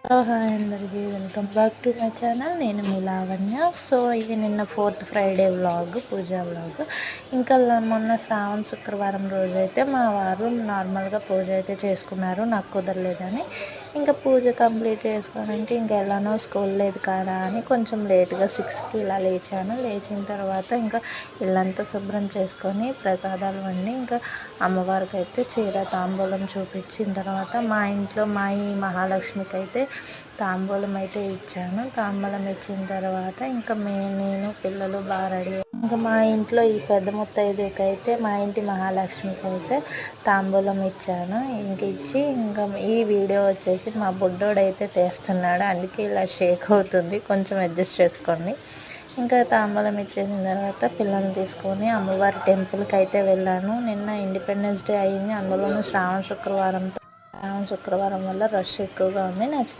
Hi అందరికీ welcome back to my channel. నేను మీ Lavanya. So ఇది నిన్న 4th ఫ్రైడే వ్లాగ్, పూజా వ్లాగ్. ఇంకా మొన్న శ్రావణ శుక్రవారం రోజు అయితే మా వారు నార్మల్గా పూజ అయితే చేసుకున్నారు, నాకు కుదరలేదని. ఇంకా పూజ కంప్లీట్ చేసుకోవడానికి ఇంకా ఎలానో స్కూల్ లేదు కదా అని కొంచెం లేట్గా 6కి ఇలా లేచాను. లేచిన తర్వాత ఇంకా ఇల్లంతా శుభ్రం చేసుకొని ప్రసాదాలు వండి ఇంకా అమ్మవారికి అయితే చీర తాంబూలం చూపించిన తర్వాత మా ఇంట్లో మా ఈ మహాలక్ష్మికి అయితే తాంబూలం అయితే ఇచ్చాను. తాంబూలం ఇచ్చిన తర్వాత ఇంకా నేను పిల్లలు బాగా రెడీ. ఇంకా మా ఇంట్లో ఈ పెద్ద ముత్తైదుకి అయితే మా ఇంటి మహాలక్ష్మికి అయితే తాంబూలం ఇచ్చాను. ఇంక ఇచ్చి ఇంకా ఈ వీడియో వచ్చేసి మా బుడ్డోడు అయితే తీస్తున్నాడు, అందుకే ఇలా షేక్ అవుతుంది, కొంచెం అడ్జస్ట్ చేసుకోండి. ఇంకా తాంబూలం ఇచ్చేసిన తర్వాత పిల్లల్ని తీసుకొని అమ్మవారి టెంపుల్కి అయితే వెళ్ళాను. నిన్న ఇండిపెండెన్స్ డే అయింది, అందులోనూ శ్రావణ శుక్రవారం వల్ల రష్ ఎక్కువగా ఉంది. నచ్చితే